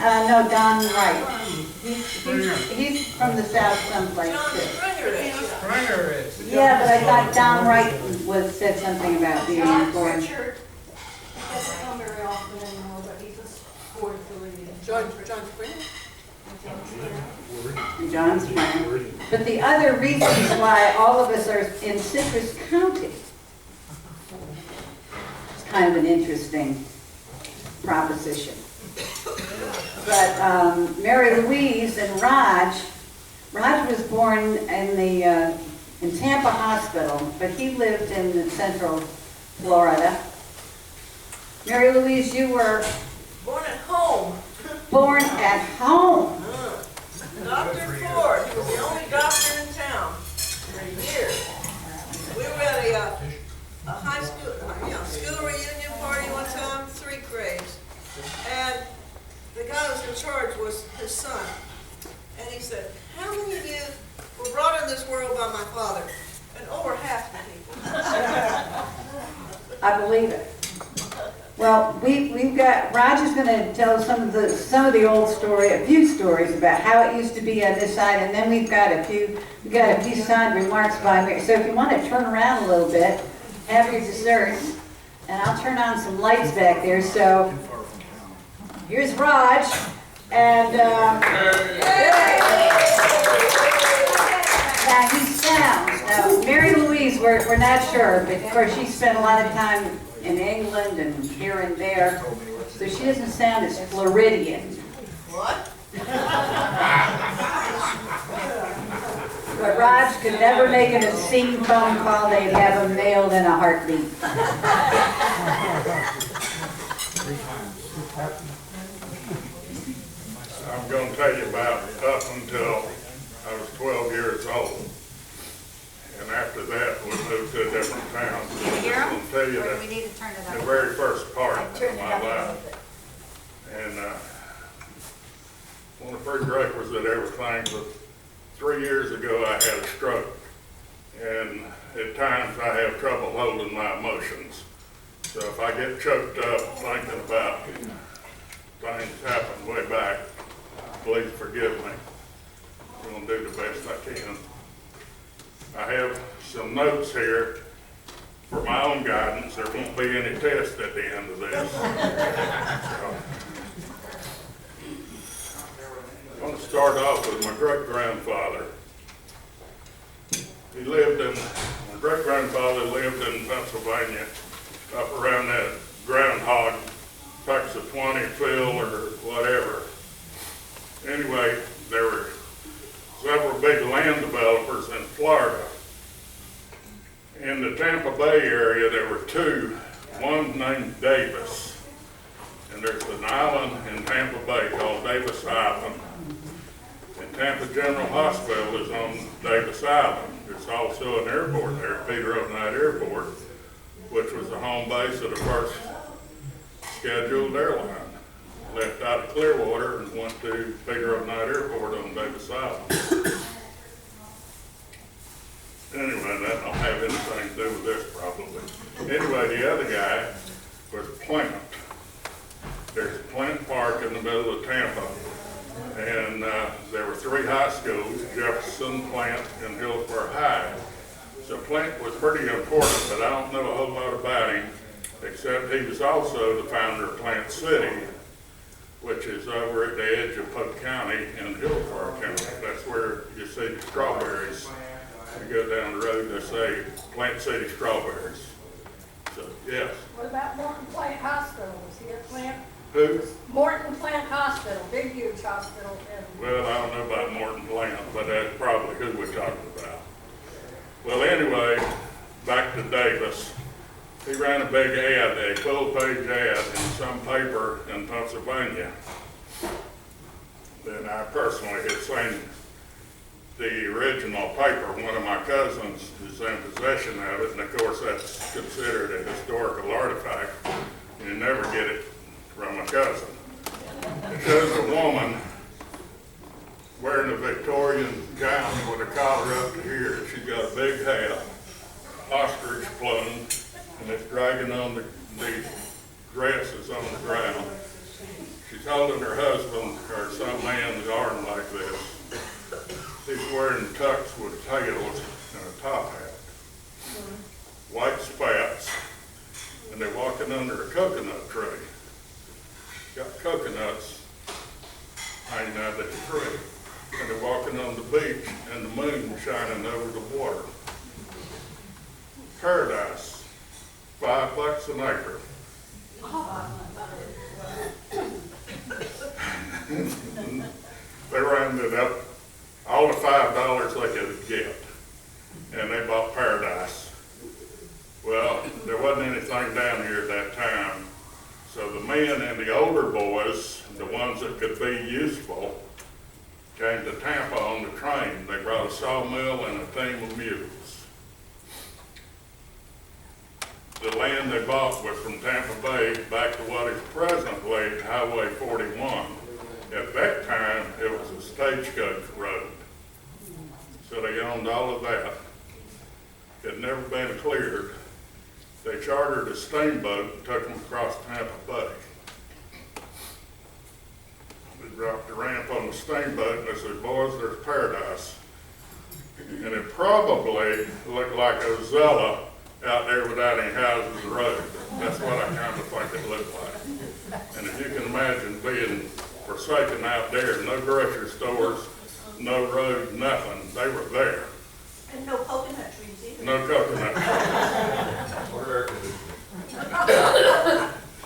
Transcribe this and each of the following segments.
no, Don Wright. He's from the south someplace too. Springer is. Yeah, but I thought Don Wright said something about being born. Richard, he doesn't come very often anymore, but he's a sport affiliate. John Springer? John Springer. But the other reasons why all of us are in Citrus County, it's kind of an interesting proposition. But Mary Louise and Raj was born in Tampa Hospital, but he lived in Central Florida. Mary Louise, you were Born at home. born at home. Dr. Ford, he was the only doctor in town for years. We were at a high school, school reunion party one time, 3 grades. And the guy who was in charge was his son. And he said, how many of you were brought in this world by my father? And over half the people. I believe it. Well, we've got, Raj is going to tell some of the old story, a few stories about how it used to be on this side, and then we've got a few signed remarks by Mary. So if you want to turn around a little bit, have your desserts, and I'll turn on some lights back there. So here's Raj, and now he sounds. Now Mary Louise, we're not sure, but of course she spent a lot of time in England and here and there, so she doesn't sound as Floridian. What? But Raj could never make an obscene phone call, they'd have him nailed in a heartbeat. I'm going to tell you about up until I was 12 years old. And after that, we moved to a different town. So I'm just going to tell you that We need to turn it the up. very first part of my life. And one of the prerequisites everything was 3 years ago I had a stroke. And at times I have trouble holding my emotions. So if I get choked up thinking about things happened way back, please forgive me. I'm going to do the best I can. I have some notes here for my own guidance. There won't be any test at the end of this. So, I'm going to start off with my great-grandfather. My great-grandfather lived in Pennsylvania, up around that groundhog, Puxatawny Phil or whatever. Anyway, there were several big land developers in Florida. In the Tampa Bay area, there were 2, one named Davis. And there's an island in Tampa Bay called Davis Island. And Tampa General Hospital is on Davis Island. There's also an airport there, Peter O. Knight Airport, which was the home base of the first scheduled airline. Left out of Clearwater and went to Peter O. Knight Airport on Davis Island. Anyway, that don't have anything to do with this probably. Anyway, the other guy was Plant. There's a Plant Park in the middle of Tampa, and there were 3 high schools, Jefferson, Plant, and Hillsborough High. So Plant was pretty important, but I don't know a whole lot about him, except he was also the founder of Plant City, which is over at the edge of Polk County in Hillsborough County. That's where you see the strawberries. You go down the road, they say Plant City strawberries. So, yes. What about Morton Plant Hospital? Was he at Plant? Who? Morton Plant Hospital, big huge hospital. Well, I don't know about Morton Plant, but that's probably who we're talking about. Well, anyway, back to Davis. He ran a big ad, a full-page ad in some paper in Pennsylvania. Then I personally had seen the original paper. One of my cousins is in possession of it, and of course that's considered a historical artifact. You never get it from a cousin. It shows a woman wearing a Victorian gown with a collar up to here. She's got a big hat, ostrich plumes, and it's dragging on the dresses on the ground. She's She's holding her husband or some man's arm like this. He's wearing tux with tails and a top hat, white spats, and they're walking under a coconut tree. Got coconuts hanging out of the tree, and they're walking on the beach, and the moon shining over the water. Paradise, $5 an acre. They rounded up all the $5 they could get, and they bought paradise. Well, there wasn't anything down here at that time, so the men and the older boys, the ones that could be useful, came to Tampa on the train. They brought a sawmill and a team of mules. The land they bought was from Tampa Bay back to what is presently Highway 41. At that time, it was a stagecoach road. So they owned all of that. It had never been cleared. They chartered a steamboat and took them across Tampa Bay. They dropped the ramp on the steamboat and they said, boys, there's paradise. And it probably looked like a Zella out there without any houses or roads. That's what I kind of think it looked like. And if you can imagine being forsaken out there, no grocery stores, no roads, nothing, they were there. And no coconut trees either. No coconut.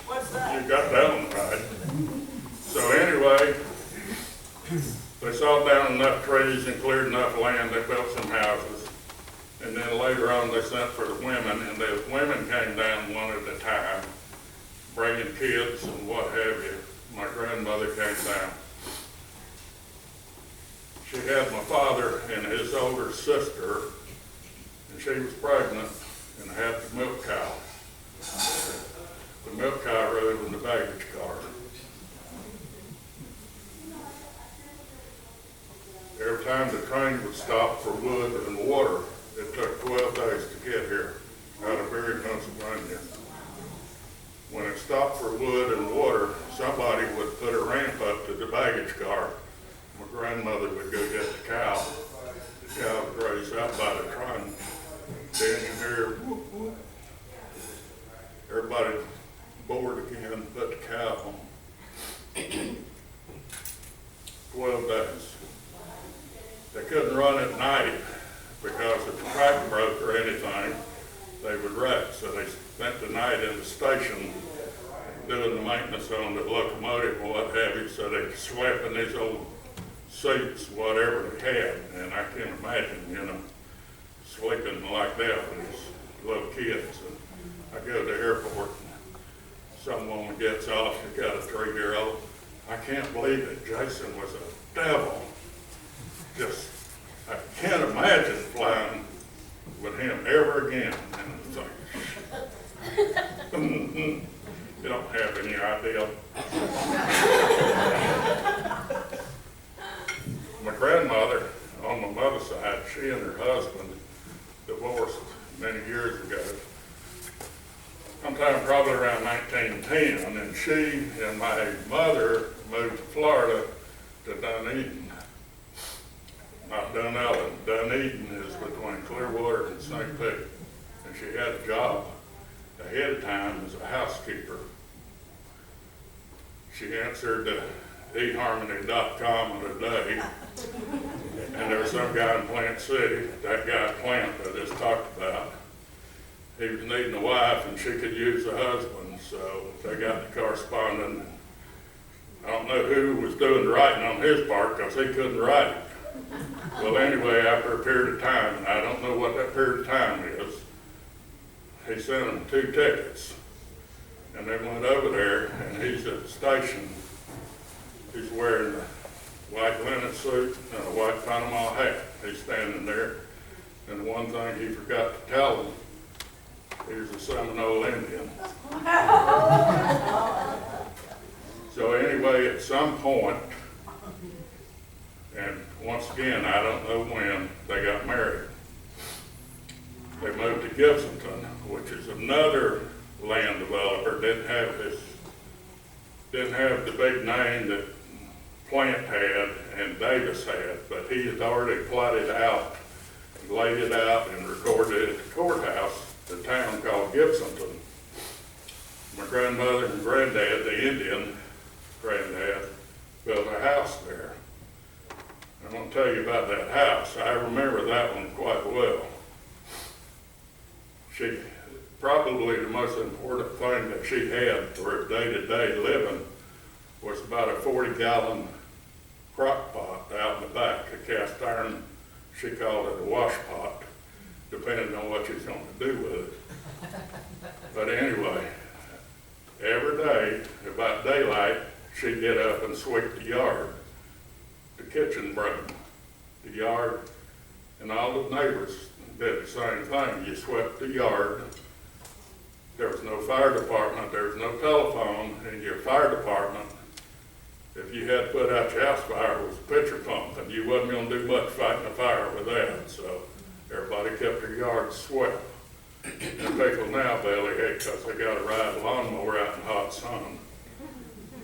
What's that? You got that one right. So anyway, they sawed down enough trees and cleared enough land, they built some houses. And then later on, they sent for the women, and the women came down one at a time, bringing kids and what have you. My grandmother came down. She had my father and his older sister, and she was pregnant and had the milk cow. The milk cow rode in the baggage car. Every time the train would stop for wood and water, it took 12 days to get here out of Berry, Pennsylvania. When it stopped for wood and water, somebody would put a ramp up to the baggage car. My grandmother would go get the cow. The cow would graze out by the train. The engineer, whoop, whoop. Everybody bored again, put the cow on. 12 days. They couldn't run at night because if the track broke or anything, they would wreck. So they spent the night in the station doing the maintenance on the locomotive and what have you, so they could sleep in these old seats, whatever they had. And I can imagine, sleeping like that with these little kids. And I go to the airport, and some woman gets off, she's got a 3-year-old. I can't believe it, Jason was a devil. Just, I can't imagine flying with him ever again. And it's like, you don't have any idea. My grandmother, on my mother's side, she and her husband divorced many years ago. Sometime probably around 1910, and she and my mother moved to Florida to Dunedin. Not Dunellen. Dunedin is between Clearwater and St. Pete. And she had a job ahead of time as a housekeeper. She answered eHarmony.com on a day. And there was some guy in Plant City, that guy Plant that I just talked about. He was needing a wife and she could use a husband, so they got to corresponding. I don't know who was doing the writing on his part because he couldn't write. Well, anyway, after a period of time, and I don't know what that period of time is, he sent them 2 tickets. And they went over there, and he's at the station. He's wearing a white linen suit and a white Panama hat. He's standing there, and the one thing he forgot to tell them, he was a Seminole Indian. So anyway, at some point, and once again, I don't know when, they got married. They moved to Gibsonton, which is another land developer, didn't have his didn't have the big name that Plant had and Davis had, but he had already plotted out, and laid it out and recorded it at the courthouse, the town called Gibsonton. My grandmother and granddad, the Indian granddad, built a house there. I'm gonna tell you about that house. I remember that one quite well. Probably the most important thing that she had for her day-to-day living was about a 40-gallon crock pot out in the back, a cast iron, she called it a wash pot, depending on what she's gonna do with it. But anyway, every day, about daylight, she'd get up and sweep the yard, the kitchen broom, the yard, and all the neighbors did the same thing. You swept the yard. There was no fire department, there was no telephone in your fire department. If you had to put out your house fire, it was a pitcher pump, and you wasn't gonna do much fighting a fire with that, so everybody kept their yards swept. And people now bellyache because they gotta ride a lawnmower out in hot sun.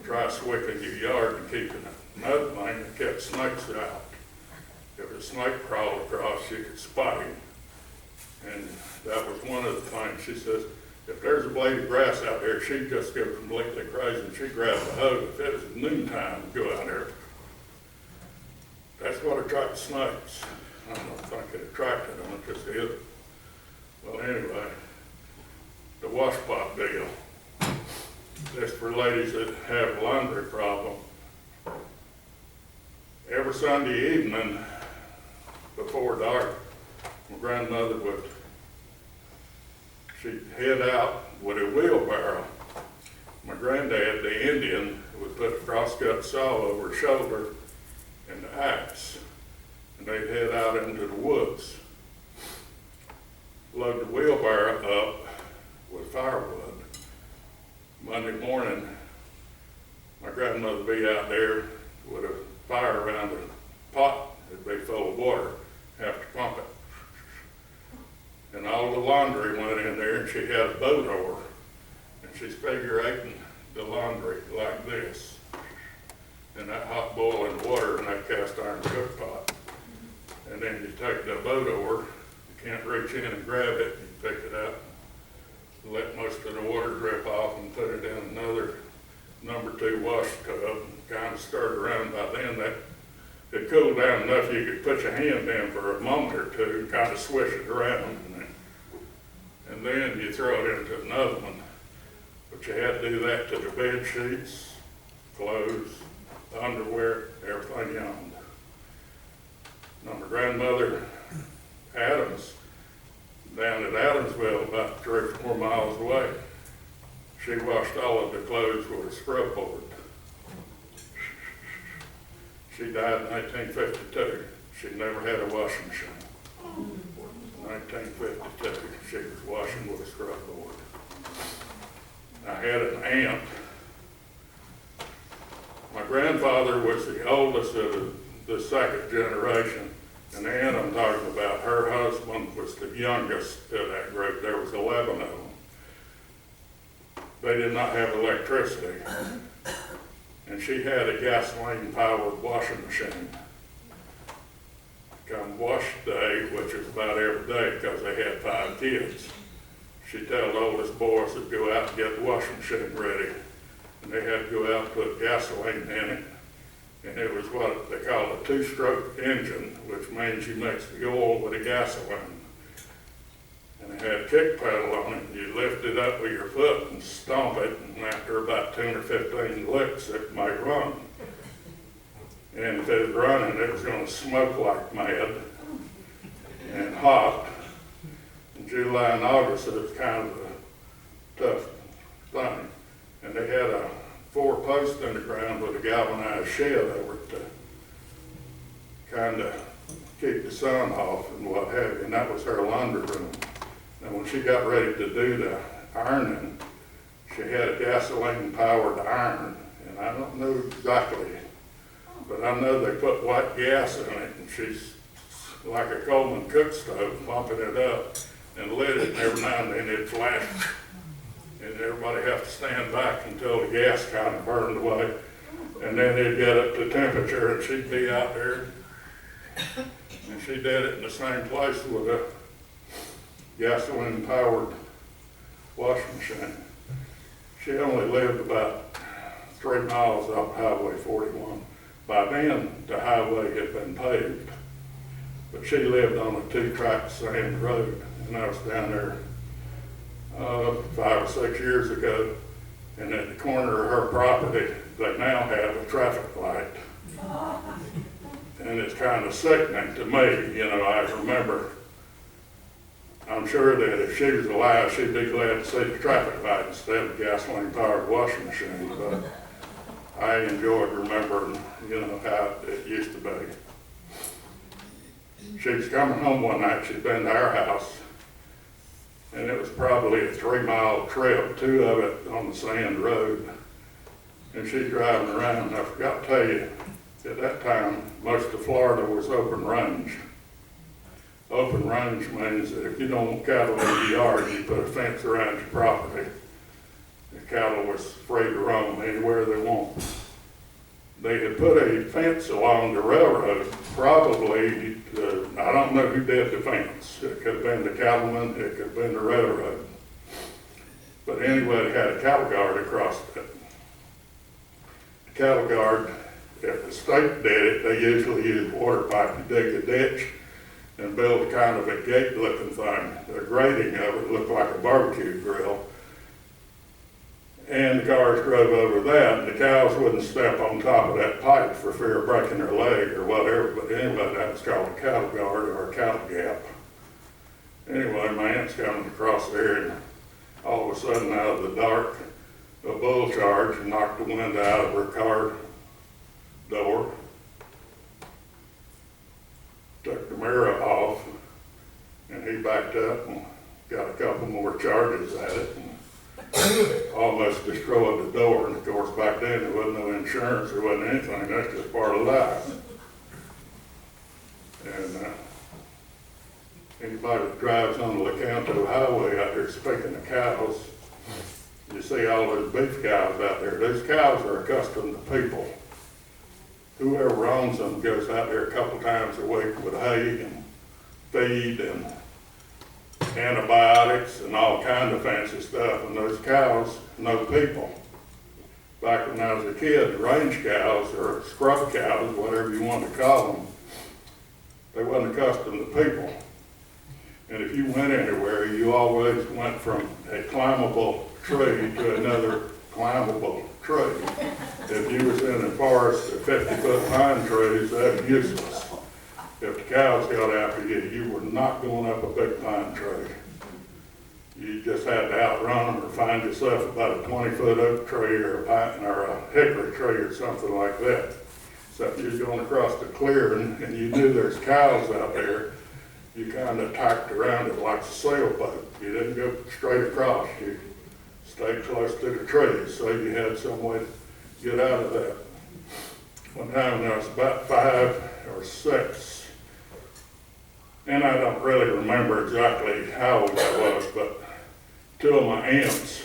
Try sweeping your yard and keeping it. Another thing that kept snakes out. If a snake crawled across, you could spot him. And that was one of the things. She says, if there's a blade of grass out there, she'd just go completely crazy and she'd grab the hoe. If it was noontime, go out there. That's what attracts snakes. I don't think it attracted them, it just did. Well, anyway, the wash pot deal. This for ladies that have a laundry problem. Every Sunday evening before dark, my grandmother she'd head out with a wheelbarrow. My granddad, the Indian, would put a crosscut saw over his shoulder and the axe, and they'd head out into the woods. Load the wheelbarrow up with firewood. Monday morning, my grandmother would be out there with a fire around a pot that'd be full of water, have to pump it. And all the laundry went in there, and she had a boat oar, and she's figure eighting the laundry like this, in that hot boiling water in that cast iron cook pot. And then you take the boat oar, you can't reach in and grab it, you pick it up, let most of the water drip off and put it in another number 2 wash tub, kind of stir it around. By then that it cooled down enough you could put your hand in for a moment or two and kind of swish it around. And then you throw it into another one. But you had to do that to the bed sheets, clothes, underwear, everything you owned. Now my grandmother, Adams, down at Adamsville, about 3 or 4 miles away, she washed all of the clothes with a scrub board. She died in 1952. She never had a washing machine. 1952, she was washing with a scrub board. I had an aunt. My grandfather was the oldest of the second generation, and the aunt I'm talking about, her husband was the youngest of that group. There was 11 of them. They did not have electricity, and she had a gasoline-powered washing machine. Come wash day, which was about every day because they had 5 kids, she'd tell the oldest boys to go out and get the washing machine ready. And they had to go out and put gasoline in it. And it was what they call a 2-stroke engine, which means you mix the oil with the gasoline. And it had a kick pedal on it. You lift it up with your foot and stomp it, and after about 10 or 15 licks, it might run. And if it was running, it was going to smoke like mad and hot. In July and August, it was kind of a tough thing. And they had a 4-post in the ground with a galvanized shed over it to kind of keep the sun off and what have you. And that was her laundry room. And when she got ready to do the ironing, she had a gasoline-powered iron. And I don't know exactly, but I know they put white gas in it, and she's like a Coleman cook stove, pumping it up and lit it, and every now and then it'd flash and everybody have to stand back until the gas kind of burned away. And then they'd get up to temperature and she'd be out there. And she did it in the same place with a gasoline powered washing machine. She only lived about 3 miles off Highway 41. By then, the highway had been paved, but she lived on a 2-track sand road, and I was down there 5 or 6 years ago, and at the corner of her property, they now have a traffic light. And it's kind of sickening to me, you know. I remember, I'm sure that if she was alive, she'd be glad to see the traffic light instead of gasoline-powered washing machine, but I enjoyed remembering, you know, how it used to be. She was coming home one night, she'd been to our house, and it was probably a 3-mile trip, 2 of it on the sand road. And she's driving around, and I forgot to tell you, at that time, most of Florida was open range. Open range means that if you don't want cattle in your yard, you put a fence around your property. The cattle was free to roam anywhere they want. They had put a fence along the railroad, probably, I don't know who did the fence. It could have been the cattleman, it could have been the railroad. But anyway, they had a cattle guard across it. The cattle guard, if the state did it, they usually use water pipe to dig a ditch and build kind of a gate-looking thing. The grating of it looked like a barbecue grill. And the cars drove over that, and the cows wouldn't step on top of that pipe for fear of breaking their leg or whatever. But anyway, that was called a cattle guard or a cattle gap. Anyway, my aunt's coming across there, and all of a sudden, out of the dark, a bull charged and knocked the wind out of her car door, took the mirror off, and he backed up and got a couple more charges at it, and almost destroyed the door. And of course, back then there wasn't no insurance, there wasn't anything. That's just part of life. And anybody that drives on the LeCanto Highway out there, speaking of cows, you see all those beef cows out there. Those cows are accustomed to people. Whoever owns them goes out there a couple times a week with hay and feed and antibiotics and all kind of fancy stuff, and those cows know people. Back when I was a kid, range cows or scrub cows, whatever you want to call them, they wasn't accustomed to people. And if you went anywhere, you always went from a climbable tree to another climbable tree. If you was in a forest of 50-foot pine trees, that was useless. If the cows got after you, you were not going up a big pine tree. You just had to outrun them or find yourself about a 20-foot oak tree or a pine or a hickory tree or something like that. So if you was going across the clearing and you knew there's cows out there, you kind of tacked around it like a sailboat. You didn't go straight across. You stayed close to the trees so you had some way to get out of that. One time when I was about 5 or 6, and I don't really remember exactly how old I was, but 2 of my aunts,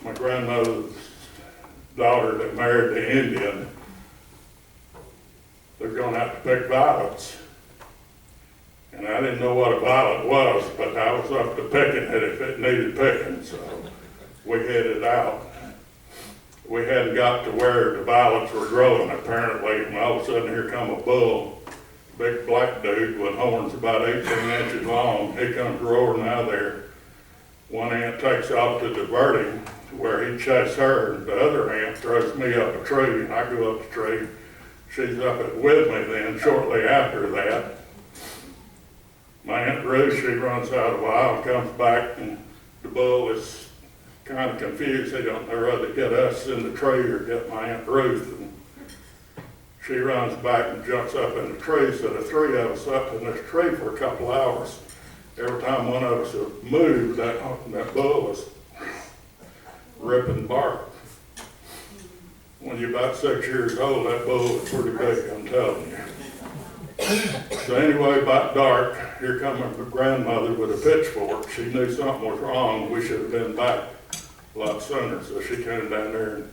my grandmother's daughter that married the Indian, they're going out to pick violets. And I didn't know what a violet was, but I was up to picking it if it needed picking, so we headed out. We hadn't got to where the violets were growing, apparently, and all of a sudden here come a bull, big black dude with horns about 18 inches long. He comes roaring out of there. One aunt takes off to divert him to where he'd chase her, and the other aunt throws me up a tree, and I go up the tree. She's up it with me then shortly after that. My Aunt Ruth, she runs out a while and comes back, and the bull is kind of confused. He don't know whether to get us in the tree or get my Aunt Ruth. And she runs back and jumps up in the tree. So the 3 of us up in this tree for a couple hours. Every time one of us would move, that bull was ripping bark. When you're about 6 years old, that bull was pretty big, I'm telling you. So anyway, about dark, here comes my grandmother with a pitchfork. She knew something was wrong. We should have been back a lot sooner, so she came down there and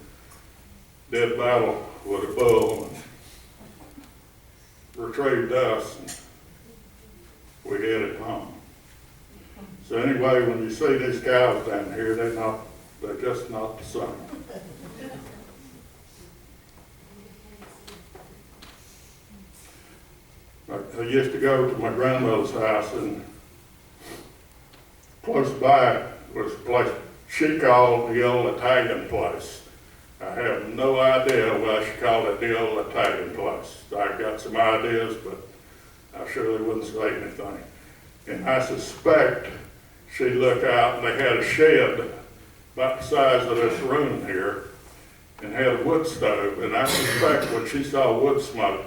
did battle with a bull and retrieved us, and we headed home. So anyway, when you see these cows down here, they're just not the same. I used to go to my grandmother's house, and close by was a place she called the old Italian place. I have no idea why she called it the old Italian place. I got some ideas, but I surely wouldn't say anything. And I suspect she'd look out and they had a shed about the size of this room here and had a wood stove. And I suspect when she saw wood smoke,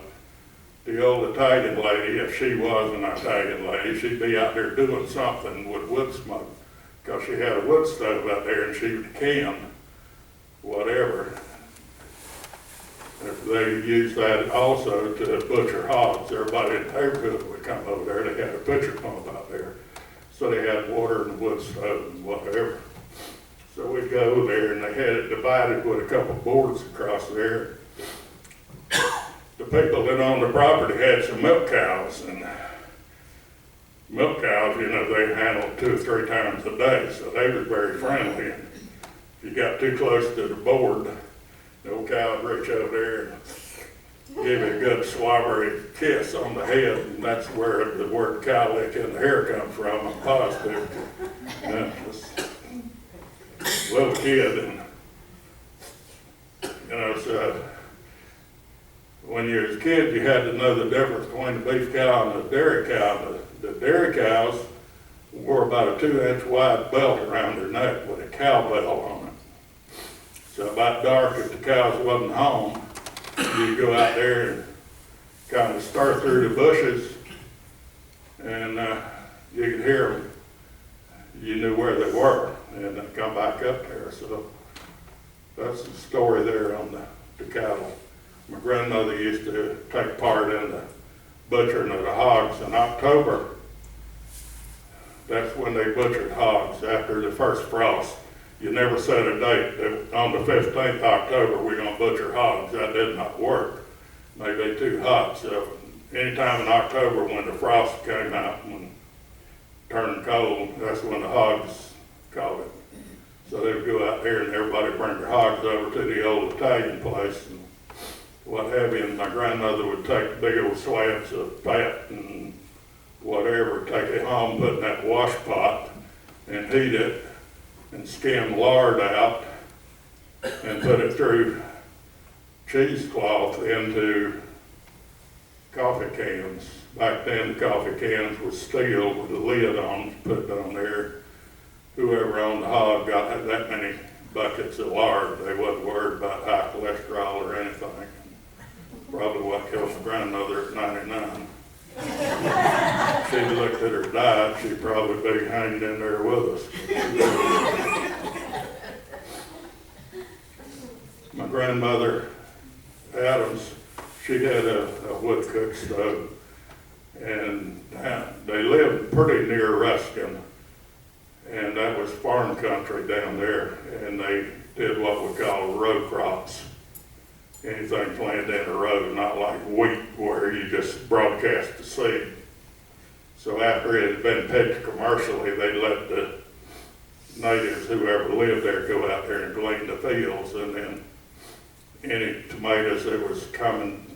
the old Italian lady, if she was an Italian lady, she'd be out there doing something with wood smoke, because she had a wood stove out there and she would can whatever. If they used that also to butcher hogs, everybody in the neighborhood would come over there. They had a butcher pump out there, so they had water and wood stove and whatever. So we'd go over there, and they had it divided with a couple boards across there. The people that owned the property had some milk cows, and milk cows, you know, they handled 2 or 3 times a day, so they were very friendly. And if you got too close to the board, the old cow would reach over there and give you a good slobbery kiss on the head, and that's where the word cowlick in the hair comes from, I'm positive. And this little kid, and you know, so when you was a kid, you had to know the difference between the beef cow and the dairy cow. The dairy cows wore about a 2-inch wide belt around their neck with a cowbell on it. So about dark, if the cows wasn't home, you'd go out there and kind of stir through the bushes, and you could hear them. You knew where they were, and they'd come back up there. So that's the story there on the cattle. My grandmother used to take part in the butchering of the hogs in October. That's when they butchered hogs, after the first frost. You never set a date. On the 15th October, we're going to butcher hogs. That did not work. Maybe too hot. So anytime in October when the frost came out and it turned cold, that's when the hogs caught it. So they would go out there and everybody bring their hogs over to the old Italian place and what have you. And my grandmother would take big old slabs of fat and whatever, take it home, put in that wash pot and heat it, and skim lard out and put it through cheesecloth into coffee cans. Back then, the coffee cans were steel with a lid on, put it on there. Whoever owned the hog got that many buckets of lard. They wasn't worried about high cholesterol or anything. Probably what killed my grandmother at 99. If she'd looked at her diet, she'd probably be hanging in there with us. My grandmother, Adams, she had a wood cook stove, and they lived pretty near Ruskin, and that was farm country down there, and they did what we call row crops. Anything planted in a row, not like wheat where you just broadcast the seed. So after it had been picked commercially, they let the natives, whoever lived there, go out there and glean the fields, and then any tomatoes that was coming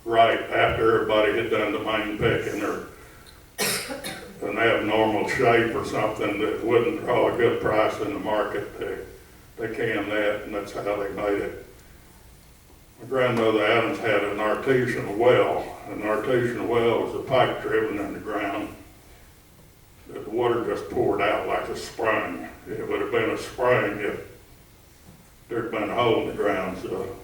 right after everybody had done the main picking or an abnormal shape or something that wouldn't draw a good price in the market, they canned that, and that's how they made it. My grandmother Adams had an artesian well. An artesian well was a pipe driven in the ground. The water just poured out like a spring. It would have been a spring if there'd been a hole in the ground. So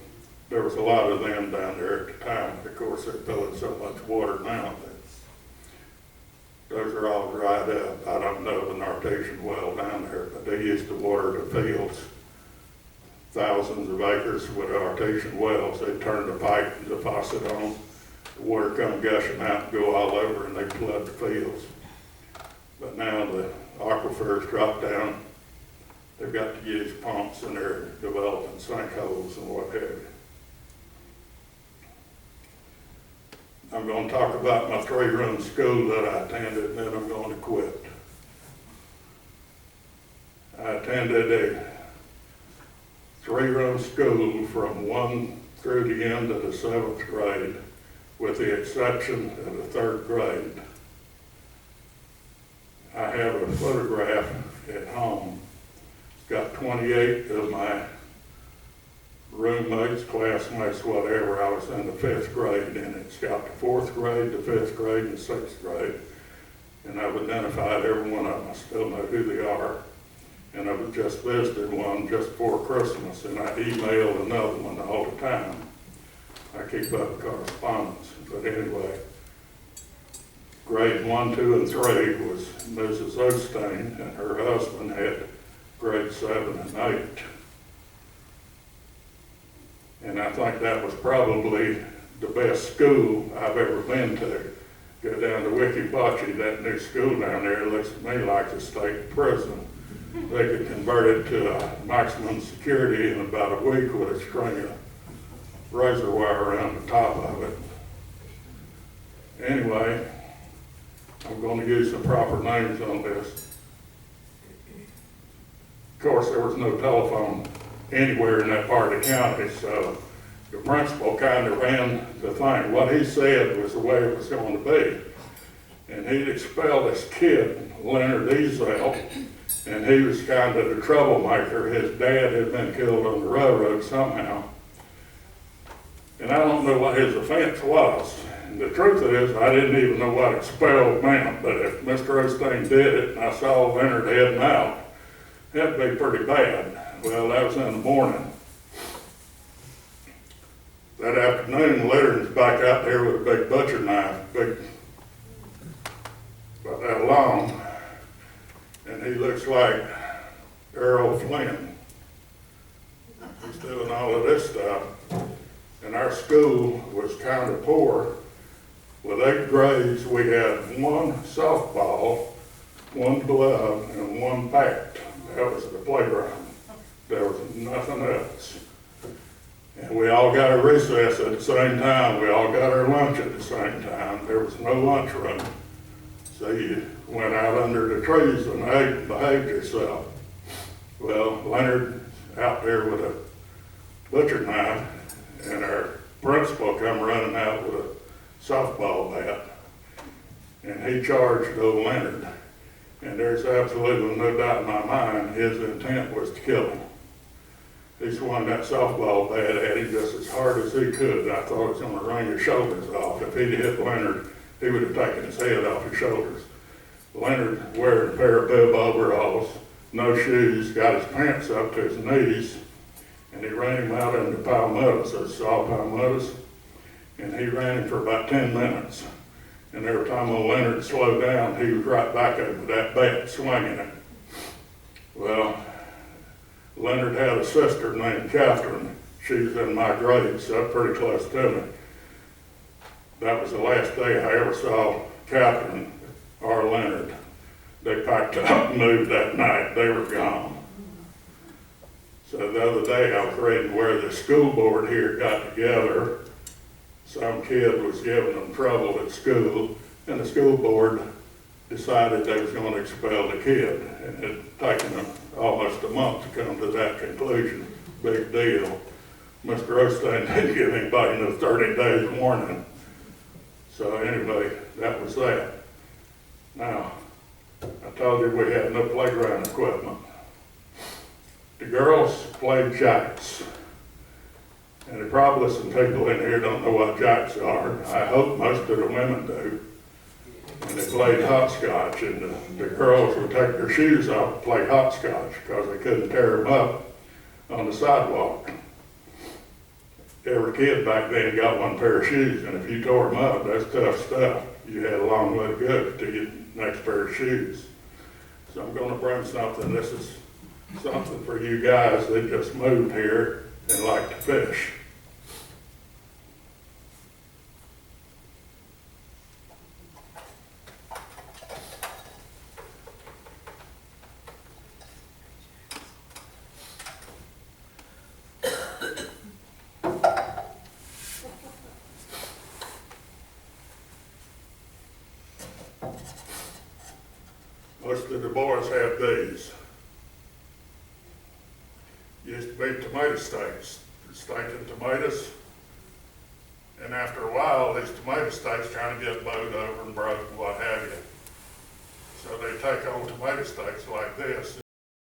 there was a lot of them down there at the time. Of course, they're filling so much water now that those are all dried up. I don't know of an artesian well down there, but they used to water the fields. Thousands of acres with artesian wells. They turn the pipe and the faucet on, the water come gushing out and go all over, and they flood the fields. But now the aquifers drop down they've got to use pumps and they're developing sinkholes and what have you. I'm going to talk about my 3-room school that I attended, and then I'm going to quit. I attended a 3-room school from 1 through the end of the 7th grade, with the exception of the 3rd grade. I have a photograph at home. It's got 28 of my roommates, classmates, whatever. I was in the 5th grade, and it's got the 4th grade, the 5th grade, and the 6th grade. And I've identified every one of them. I still know who they are. And I was just visited one just before Christmas, and I emailed another one all the time. I keep up correspondence. But anyway, grade 1, 2, and 3 was Mrs. Osteen, and her husband had grade 7 and 8. And I think that was probably the best school I've ever been to. Go down to Wikibocce, that new school down there, it looks to me like the state prison. They could convert it to a maximum security in about a week with a string of razor wire around the top of it. Anyway, I'm going to use some proper names on this. Of course, there was no telephone anywhere in that part of the county, so the principal kind of ran the thing. What he said was the way it was going to be. And he'd expel this kid, Leonard Ezel, and he was kind of the troublemaker. His dad had been killed on the railroad somehow. And I don't know what his offense was. And the truth is, I didn't even know what expelled meant, but if Mr. Osteen did it and I saw Leonard heading out, that'd be pretty bad. Well, that was in the morning. That afternoon, Leonard's back out there with a big butcher knife, about that long, and he looks like Errol Flynn. He's doing all of this stuff. And our school was kind of poor. With 8 grades, we had 1 softball, 1 glove, and 1 bat. That was the playground. There was nothing else. And we all got a recess at the same time. We all got our lunch at the same time. There was no lunchroom. So you went out under the trees and ate and behaved yourself. Well, Leonard out there with a butcher knife, and our principal come running out with a softball bat, and he charged old Leonard. And there's absolutely no doubt in my mind his intent was to kill him. He swung that softball bat at him just as hard as he could. I thought it was going to wring his shoulders off. If he'd hit Leonard, he would have taken his head off his shoulders. Leonard, wearing a pair of bib overalls, no shoes, got his pants up to his knees, and he ran him out into palmettos, those saw palmettos, and he ran him for about 10 minutes. And every time old Leonard slowed down, he was right back over that bat, swinging it. Well, Leonard had a sister named Catherine. She was in my grade, so pretty close to me. That was the last day I ever saw Catherine or Leonard. They packed up and moved that night. They were gone. So the other day I was reading where the school board here got together. Some kid was giving them trouble at school, and the school board decided they was going to expel the kid. And it had taken them almost a month to come to that conclusion. Big deal. Mr. Osteen didn't give anybody no 30 days warning. So anyway, that was that. Now, I told you we had no playground equipment. The girls played jacks. And there probably some people in here don't know what jacks are. I hope most of the women do. And they played hopscotch, and the girls would take their shoes off and play hopscotch because they couldn't tear them up on the sidewalk. Every kid back then got one pair of shoes, and if you tore them up, that's tough stuff. You had a long way to go to get the next pair of shoes. So I'm going to bring something. This is something for you guys that just moved here and like to fish. Most of the boys had these. Used to be tomato steaks, steak and tomatoes. And after a while, these tomato steaks trying to get bowed over and broke and what have you. So they take old tomato steaks like this